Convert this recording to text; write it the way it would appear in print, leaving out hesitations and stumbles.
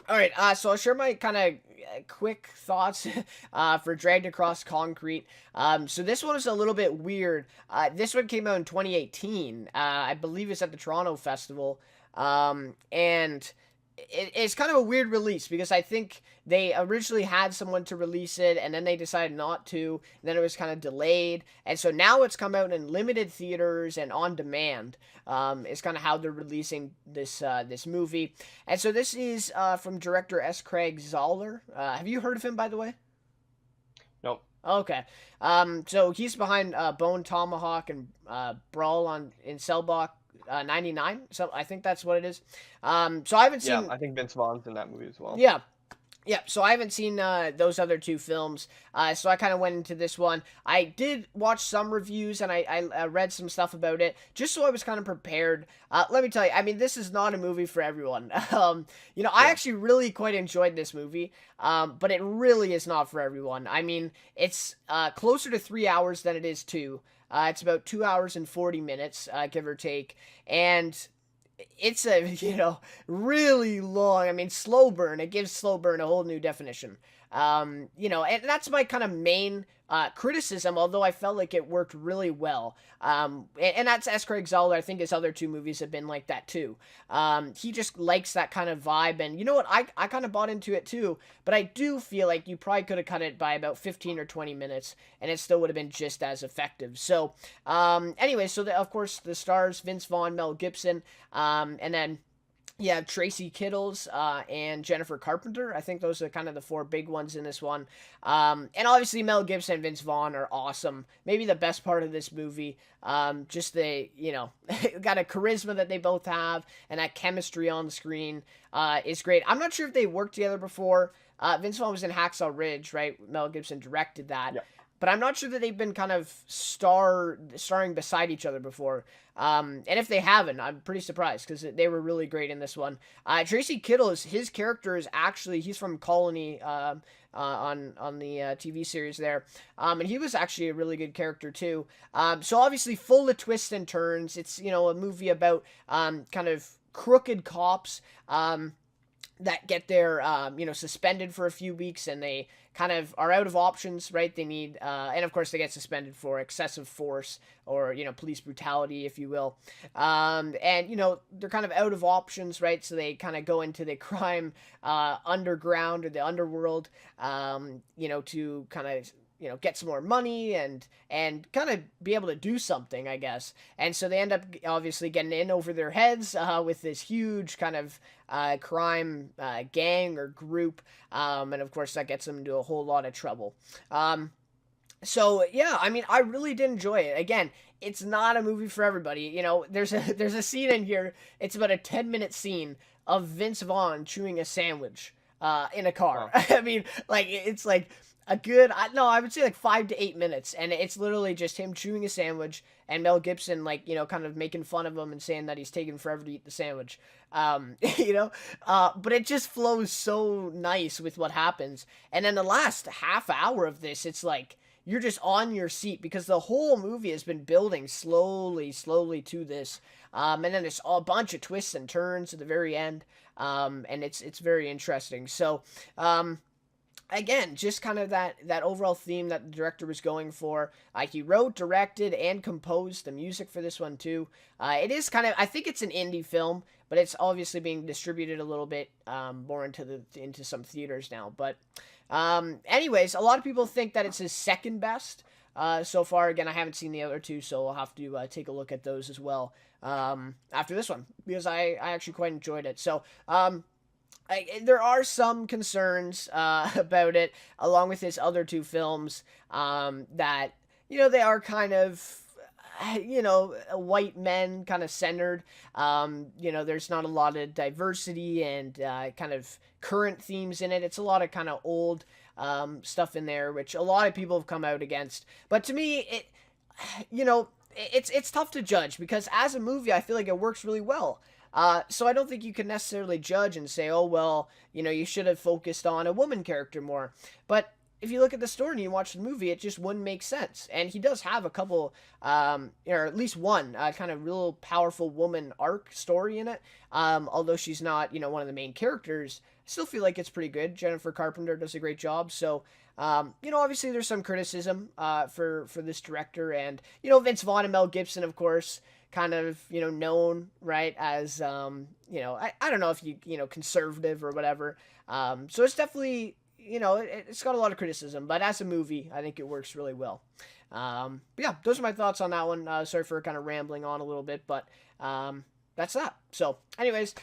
All right, so I'll share my kind of quick thoughts for Dragged Across Concrete. So this one is a little bit weird. This one came out in 2018. I believe it's at the Toronto Festival. And it's kind of a weird release because I think they originally had someone to release it and then they decided not to. And then it was kind of delayed. And so now it's come out in limited theaters and on demand. Is kind of how they're releasing this movie. And so this is from director S. Craig Zahler. Have you heard of him, by the way? Nope. Okay. So he's behind Bone Tomahawk and Brawl in Cell Block 99. So I think that's what it is. So I haven't Yeah, seen. I think Vince Vaughn's in that movie as well. Yeah. Yeah, so I haven't seen those other two films, so I kind of went into this one. I did watch some reviews, and I read some stuff about it, just so I was kind of prepared. Let me tell you, I mean, this is not a movie for everyone. I Yeah. actually really quite enjoyed this movie, but it really is not for everyone. I mean, it's closer to 3 hours than it is two. It's about 2 hours and 40 minutes, give or take, and it's a really long. I mean, slow burn. It gives slow burn a whole new definition. And that's my kind of main criticism. Although I felt like it worked really well. And that's S. Craig Zahler. I think his other two movies have been like that too. He just likes that kind of vibe, and you know what? I kind of bought into it too. But I do feel like you probably could have cut it by about 15 or 20 minutes, and it still would have been just as effective. So, anyway, so of course the stars Vince Vaughn, Mel Gibson, and then yeah, Tracy Kittles and Jennifer Carpenter. I think those are kind of the four big ones in this one. And obviously Mel Gibson and Vince Vaughn are awesome. Maybe the best part of this movie. Just got a charisma that they both have, and that chemistry on the screen is great. I'm not sure if they worked together before. Vince Vaughn was in Hacksaw Ridge, right? Mel Gibson directed that. Yeah. But I'm not sure that they've been kind of starring beside each other before. And if they haven't, I'm pretty surprised because they were really great in this one. Tracy Kittles, his character is actually, he's from Colony on the TV series there. And he was actually a really good character too. So obviously full of twists and turns. It's, a movie about kind of crooked cops. That get their suspended for a few weeks, and they kind of are out of options, right? They need and of course they get suspended for excessive force, or police brutality, if you will. And they're kind of out of options, right? So they kind of go into the crime underground, or the underworld, to kind of get some more money and kind of be able to do something, I guess. And so they end up obviously getting in over their heads with this huge kind of crime gang or group, and of course that gets them into a whole lot of trouble. So yeah, I mean, I really did enjoy it. Again, it's not a movie for everybody. There's a scene in here. It's about a 10-minute scene of Vince Vaughn chewing a sandwich in a car. Wow. I mean, like, it's like a good, I would say like 5 to 8 minutes, and it's literally just him chewing a sandwich and Mel Gibson, like, kind of making fun of him and saying that he's taking forever to eat the sandwich. But it just flows so nice with what happens. And then the last half hour of this, it's like you're just on your seat because the whole movie has been building slowly, slowly to this. And then there's a bunch of twists and turns at the very end. And it's very interesting. So, again, just kind of that overall theme that the director was going for. He wrote, directed, and composed the music for this one too. It is kind of, I think it's an indie film, but it's obviously being distributed a little bit more into some theaters now. But anyways, a lot of people think that it's his second best so far. Again, I haven't seen the other two, so I'll have to take a look at those as well after this one, because I actually quite enjoyed it. So there are some concerns about it, along with his other two films, that, they are kind of, white men kind of centered. There's not a lot of diversity and kind of current themes in it. It's a lot of kind of old stuff in there, which a lot of people have come out against. But to me, it's tough to judge, because as a movie, I feel like it works really well. So I don't think you can necessarily judge and say, oh, well, you should have focused on a woman character more. But if you look at the story and you watch the movie, it just wouldn't make sense. And he does have a couple, or at least one kind of real powerful woman arc story in it. Although she's not, one of the main characters, I still feel like it's pretty good. Jennifer Carpenter does a great job. So, obviously there's some criticism for this director, and Vince Vaughn and Mel Gibson, of course, kind of known, right, as I don't know if conservative or whatever. So it's definitely it's got a lot of criticism, but as a movie, I think it works really well. But yeah, those are my thoughts on that one. Sorry for kind of rambling on a little bit, but that's that. So, anyways,